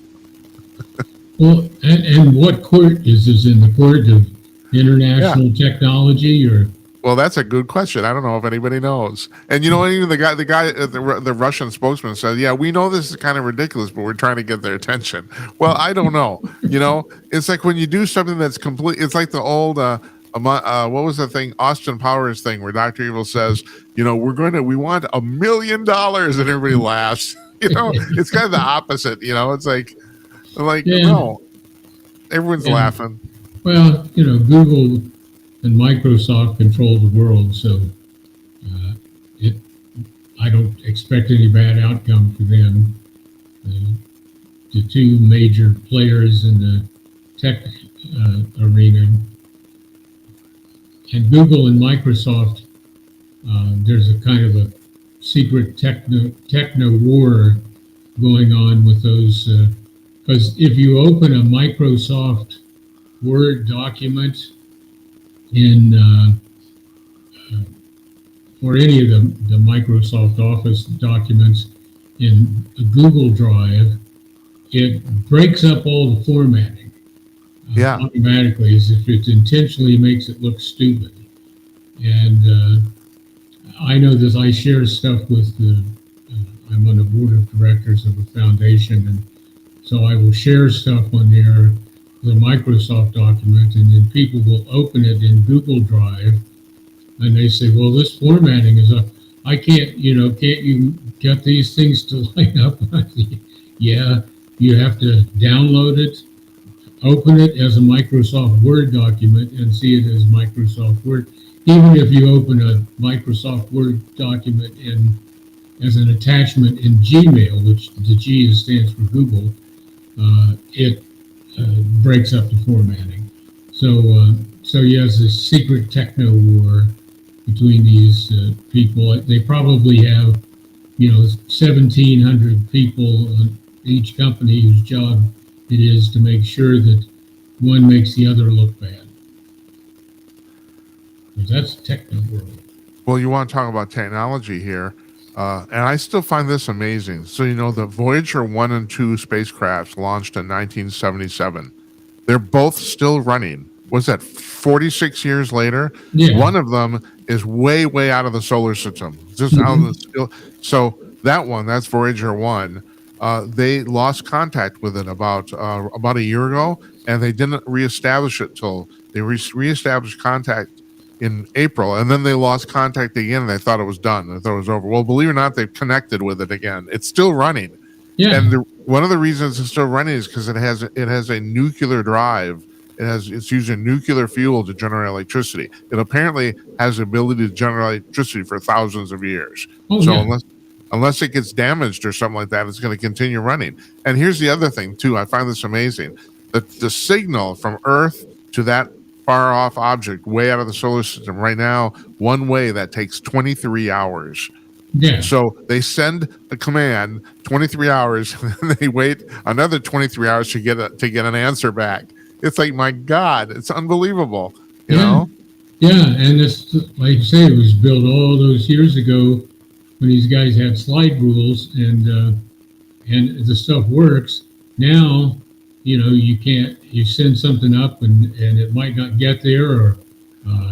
Well, and what court is this in? The court of international technology, or? Well, that's a good question. I don't know if anybody knows. And even the Russian spokesman said, "Yeah, we know this is kind of ridiculous, but we're trying to get their attention." Well, I don't know. It's like when you do something that's complete. It's like the old what was the thing? Austin Powers thing, where Dr. Evil says, we want $1 million, and everybody laughs. It's kind of the opposite. It's like no, everyone's laughing. Well, Google and Microsoft control the world, so I don't expect any bad outcome for them. The two major players in the tech arena, and Google and Microsoft, there's a kind of a secret techno war going on with those. Because if you open a Microsoft Word document in or any of the Microsoft Office documents in a Google Drive, it breaks up all the formatting automatically, as if it intentionally makes it look stupid. And I know that I share stuff with I'm on the board of directors of a foundation, and so I will share stuff on there, the Microsoft document, and then people will open it in Google Drive, and they say, well, this formatting is up. I can't you get these things to line up? Yeah, you have to download it, open it as a Microsoft Word document, and see it as Microsoft Word. Even if you open a Microsoft Word document as an attachment in Gmail, which the G stands for Google, it breaks up the formatting. So yes, a secret techno war between these people. They probably have 1,700 people on each company whose job it is to make sure that one makes the other look bad. Because that's techno world. Well, you want to talk about technology here, and I still find this amazing. So, the Voyager 1 and 2 spacecrafts launched in 1977. They're both still running. What's that, 46 years later? Yeah. One of them is way, way out of the solar system. Just out of the So that's Voyager 1. They lost contact with it about a year ago, and they didn't reestablish it till they reestablished contact in April, and then they lost contact again, and they thought it was done. They thought it was over. Well, believe it or not, they've connected with it again. It's still running. Yeah. And one of the reasons it's still running is because it has a nuclear drive. It's using nuclear fuel to generate electricity. It apparently has the ability to generate electricity for thousands of years. Unless it gets damaged or something like that, it's going to continue running. And here's the other thing too. I find this amazing. The signal from Earth to that far off object way out of the solar system right now, one way, that takes 23 hours. Yeah. So they send a command 23 hours, and then they wait another 23 hours to get an answer back. It's like, my God, it's unbelievable. You know? Yeah, and it's like you say, it was built all those years ago when these guys had slide rules, and the stuff works. Now, you can't. You send something up, and it might not get there, or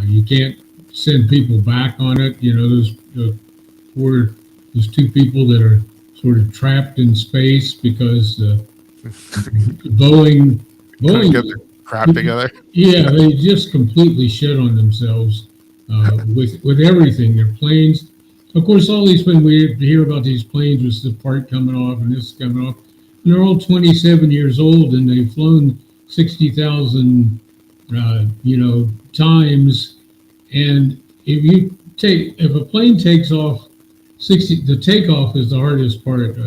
you can't send people back on it. Those two people that are sort of trapped in space because Boeing get their crap together. Yeah, they just completely shit on themselves with everything. Their planes, of course, all these, when we hear about these planes with the part coming off and this coming off, and they're all 27 years old, and they've flown 60,000 times. And if a plane takes off 60, the takeoff is the hardest part of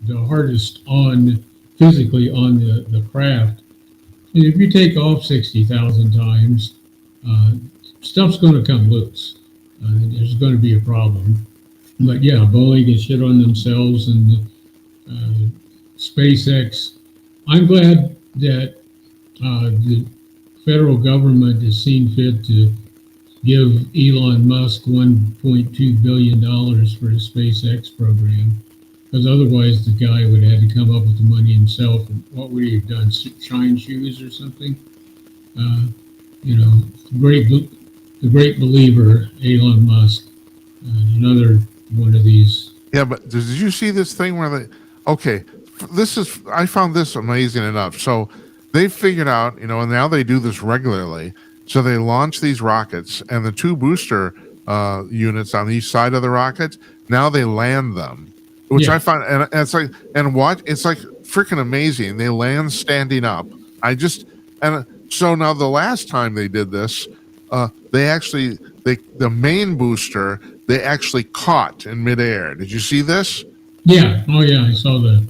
the hardest physically on the craft. And if you take off 60,000 times, stuff's going to come loose. There's going to be a problem. But yeah, Boeing can shit on themselves, and SpaceX. I'm glad that the federal government has seen fit to give Elon Musk $1.2 billion for his SpaceX program, because otherwise the guy would have had to come up with the money himself. And what would he have done? Shine shoes or something? The great believer, Elon Musk, another one of these. Yeah, but did you see this thing where I found this amazing enough. So they figured out, and now they do this regularly. So they launch these rockets, and the two booster units on each side of the rocket, now they land them, which I find, and it's like, it's like freaking amazing. They land standing up. So now the last time they did this, the main booster, they actually caught in midair. Did you see this? Yeah. Oh yeah, I saw that.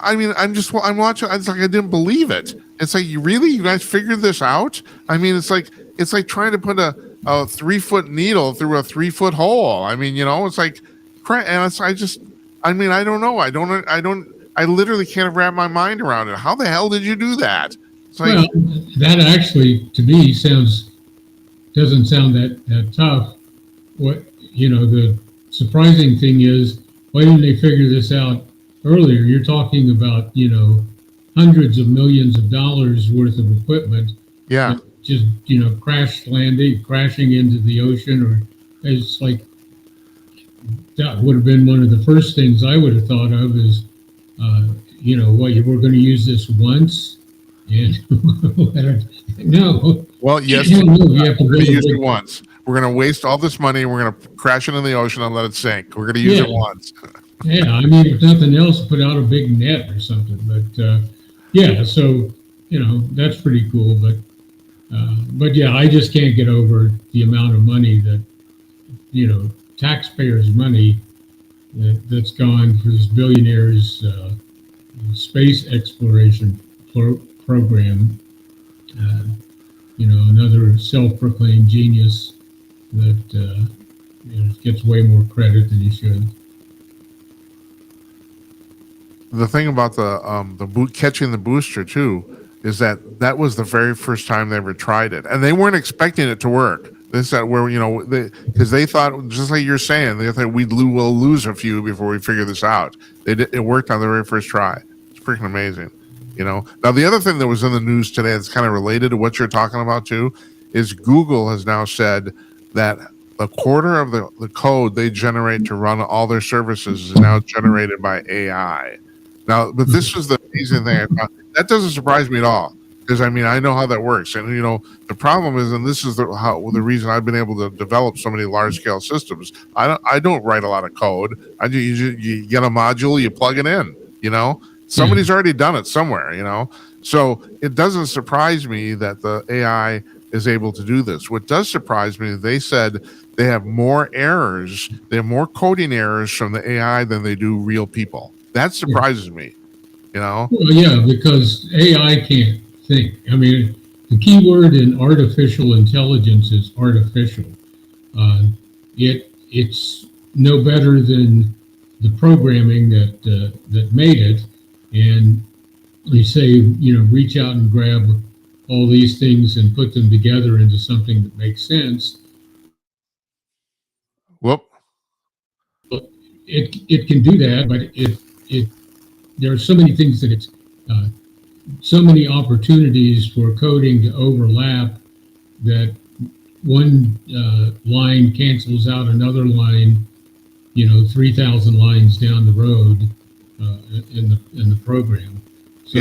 I'm watching. It's like I didn't believe it. It's like, you guys figured this out? I mean, it's like it's like trying to put a 3-foot needle through a 3-foot hole. I mean, it's like, and I don't know. I literally can't wrap my mind around it. How the hell did you do that? It's like, well, that actually, to me, doesn't sound that tough. What, the surprising thing is, why didn't they figure this out earlier? You're talking about, hundreds of millions of dollars worth of equipment. yeah. Just, crashing into the ocean, or it's like, that would have been one of the first things I would have thought of is, we're going to use this once, and no. Well, yes, You have to we're going to use it once. We're going to waste all this money. We're going to crash it in the ocean and let it sink. We're going to use it once. Yeah, I mean, if nothing else, put out a big net or something. But so that's pretty cool. But yeah, I just can't get over the amount of money that taxpayers' money that's gone for this billionaires' space exploration program. Another self-proclaimed genius that gets way more credit than he should. The thing about the catching the booster too is that was the very first time they ever tried it, and they weren't expecting it to work. This that where because they thought, just like you're saying, they thought we'll lose a few before we figure this out. It worked on the very first try. It's freaking amazing. Now the other thing that was in the news today that's kind of related to what you're talking about too is Google has now said that a quarter of the code they generate to run all their services is now generated by AI. Now, but this was the amazing thing. That doesn't surprise me at all, because I know how that works. And the problem is, and this is the reason I've been able to develop so many large scale systems. I don't write a lot of code. You get a module, you plug it in. Somebody's already done it somewhere. So it doesn't surprise me that the AI is able to do this. What does surprise me, they said they have more errors. They have more coding errors from the AI than they do real people. That surprises me. Well, yeah, because AI can't think. I mean, the key word in artificial intelligence is artificial. It's no better than the programming that made it. And they say, reach out and grab all these things and put them together into something that makes sense. Whoop. It can do that, but there are so many things that it's so many opportunities for coding to overlap that one line cancels out another line, 3,000 lines down the road in the program. So,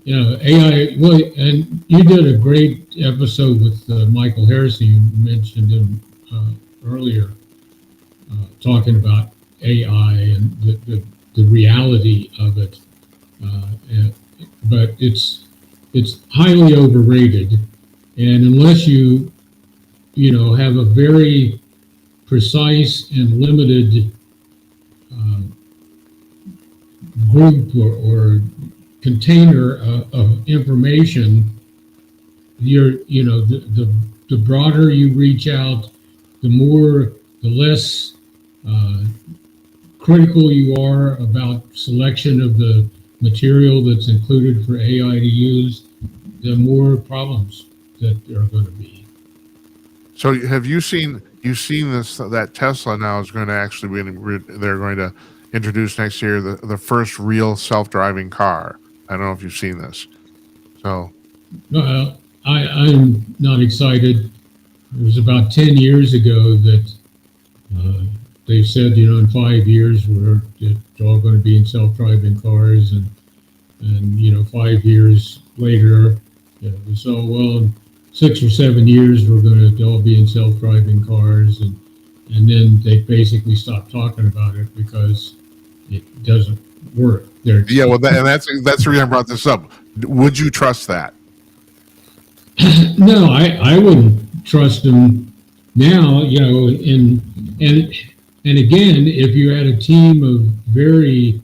AI. Well, and you did a great episode with Michael Harrison. You mentioned him earlier, talking about AI and the reality of it. But it's highly overrated, and unless you have a very precise and limited group or container of information, the broader you reach out, the less critical you are about selection of the material that's included for AI to use, the more problems that there are going to be. So have you seen this, that Tesla now is going to actually they're going to introduce next year the first real self-driving car. I don't know if you've seen this. So I'm not excited. It was about 10 years ago that they said, in 5 years we're all going to be in self-driving cars, and 5 years later it was, in 6 or 7 years we're going to all be in self-driving cars, and then they basically stopped talking about it because it doesn't work. Yeah, well, that's the reason I brought this up. Would you trust that? No, I wouldn't trust them now. And again, if you had a team of very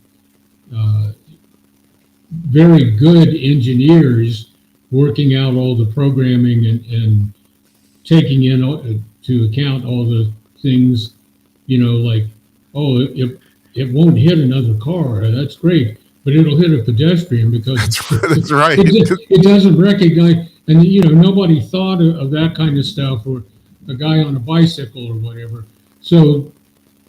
very good engineers working out all the programming and taking to account all the things, like, oh, it won't hit another car. That's great, but it'll hit a pedestrian because That's right. it doesn't recognize. And nobody thought of that kind of stuff, or a guy on a bicycle or whatever. So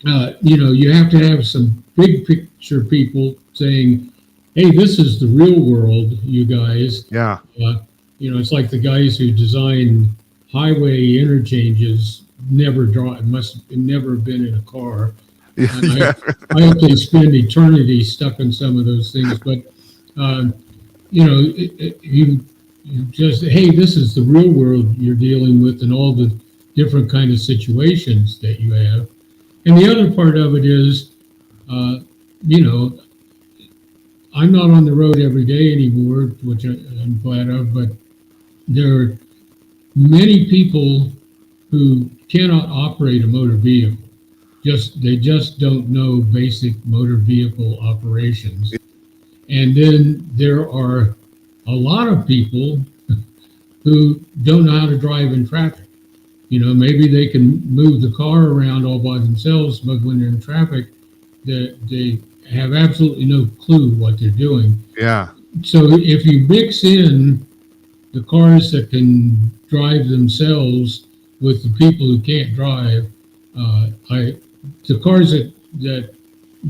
you have to have some big picture people saying, hey, this is the real world, you guys. Yeah. It's like the guys who design highway interchanges must have never been in a car. Yeah. I hope they spend eternity stuck in some of those things. But, you just, hey, this is the real world you're dealing with, and all the different kind of situations that you have. And the other part of it is, I'm not on the road every day anymore, which I'm glad of, but there are many people who cannot operate a motor vehicle. They just don't know basic motor vehicle operations. And then there are a lot of people who don't know how to drive in traffic. Maybe they can move the car around all by themselves, but when they're in traffic, they have absolutely no clue what they're doing. Yeah. So if you mix in the cars that can drive themselves with the people who can't drive, the cars that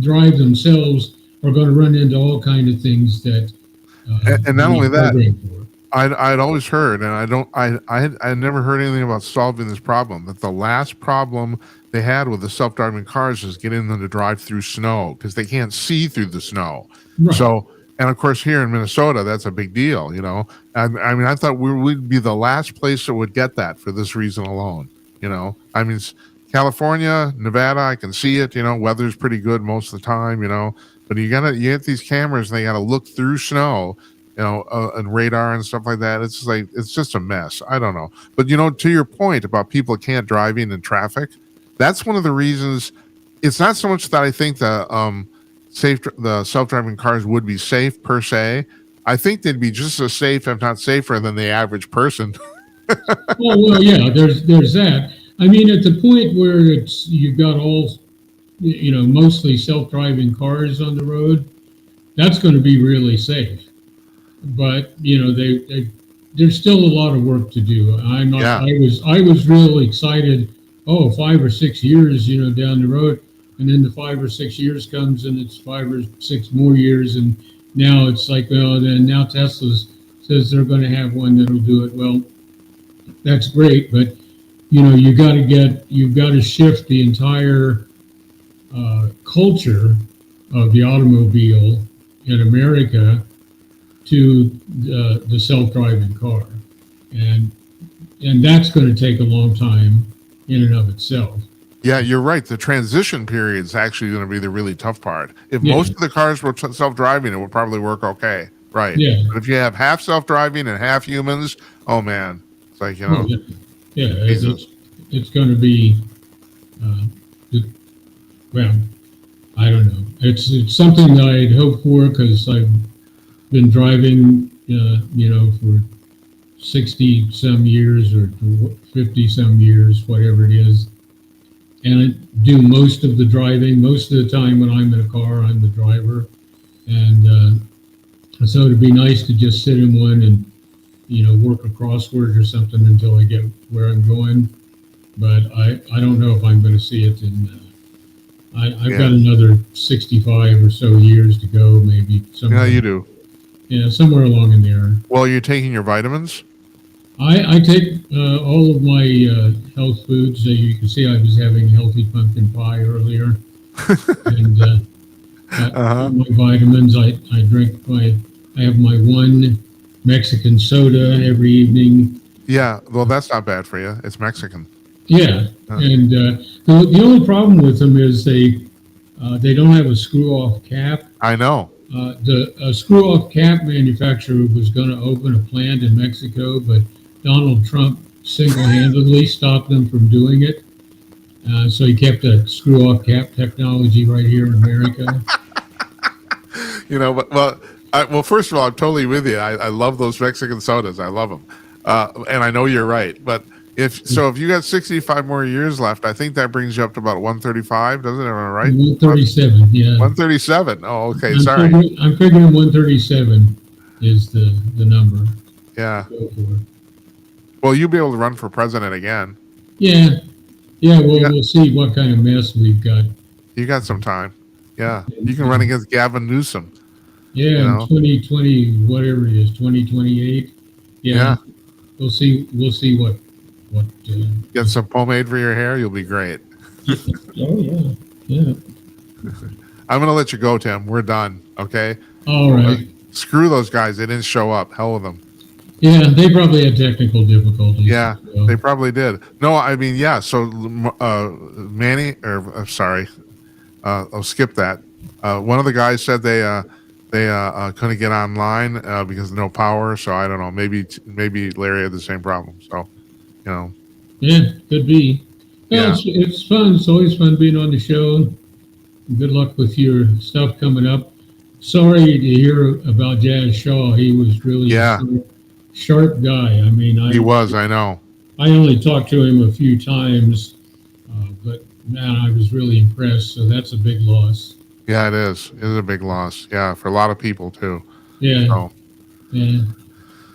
drive themselves are going to run into all kinds of things that. And not only that, I'd always heard, and I had never heard anything about solving this problem, that the last problem they had with the self-driving cars is getting them to drive through snow, because they can't see through the snow. Right. So, and of course here in Minnesota, that's a big deal, I mean, I thought we'd be the last place that would get that for this reason alone, I mean, California, Nevada, I can see it, weather's pretty good most of the time, but you get these cameras and they got to look through snow, and radar and stuff like that. It's just a mess. I don't know. But, to your point about people can't driving in traffic, that's one of the reasons. It's not so much that I think the self-driving cars would be safe per se. I think they'd be just as safe, if not safer, than the average person. well, yeah, there's that. I mean, at the point where you've got all, mostly self-driving cars on the road, that's going to be really safe. But there's still a lot of work to do. I was real excited. 5 or 6 years, down the road, and then the 5 or 6 years comes, and it's 5 or 6 more years, and now it's like, then now Tesla says they're going to have one that'll do it. Well, that's great, but you've got to shift the entire culture of the automobile in America to the self-driving car, and that's going to take a long time in and of itself. Yeah, you're right. The transition period is actually going to be the really tough part. If most of the cars were self-driving, it would probably work okay, right? Yeah. But if you have half self-driving and half humans, oh man, it's like it's going to be I don't know. It's something that I'd hope for, because I've been driving, for 60 some years or 50 some years, whatever it is. And I do most of the driving. Most of the time when I'm in a car, I'm the driver. And so it'd be nice to just sit in one and, work a crossword or something until I get where I'm going. But I don't know if I'm going to see it I've got another 65 or so years to go, maybe. Yeah, you do. Yeah, somewhere along in there. Well, you're taking your vitamins? I take all of my health foods. You can see I was having healthy pumpkin pie earlier. And my vitamins, I have my one Mexican soda every evening. Yeah, well, that's not bad for you. It's Mexican. Yeah, and the only problem with them is they don't have a screw-off cap. I know. The screw-off cap manufacturer was going to open a plant in Mexico, but Donald Trump single-handedly stopped them from doing it. So he kept that screw-off cap technology right here in America. Well, first of all, I'm totally with you. I love those Mexican sodas. I love them. And I know you're right. But, If you got 65 more years left, I think that brings you up to about 135, doesn't it? Am I right? 137, yeah. 137. Oh, okay. Sorry. I'm figuring 137 is the number. Yeah. Go for it. Well, you'll be able to run for president again. Yeah. Yeah, well, we'll see what kind of mess we've got. You got some time. Yeah. You can run against Gavin Newsom. Yeah, in 2020, whatever it is, 2028. Yeah. We'll see what get some pomade for your hair, you'll be great. Oh, yeah. Yeah. I'm going to let you go, Tim. We're done. Okay. All right. Screw those guys. They didn't show up. Hell with them. Yeah, they probably had technical difficulties. Yeah, they probably did. No, I mean, yeah. So, Manny, or sorry, I'll skip that. One of the guys said they couldn't get online because of no power. So I don't know. Maybe Larry had the same problem. So, Yeah, could be. Well, it's fun. It's always fun being on the show. Good luck with your stuff coming up. Sorry to hear about Jazz Shaw. He was really a sharp guy. I mean, he was. I know. I only talked to him a few times, but man, I was really impressed. So that's a big loss. Yeah, it is. It is a big loss. Yeah, for a lot of people too. Yeah. So. Yeah.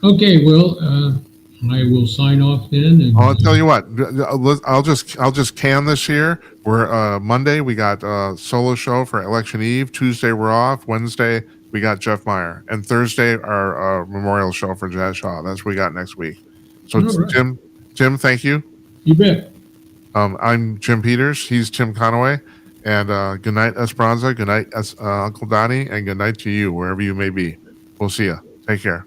Okay. Well, I will sign off then. And, I'll tell you what. I'll just can this year. We're Monday. We got a solo show for election eve. Tuesday we're off. Wednesday we got Jeff Meyer, and Thursday our memorial show for Jazz Shaw. That's what we got next week. So right. Tim, thank you. You bet. I'm Jim Peters. He's Tim Conaway. And good night, Esperanza. Good night, Uncle Donnie. And good night to you, wherever you may be. We'll see you. Take care.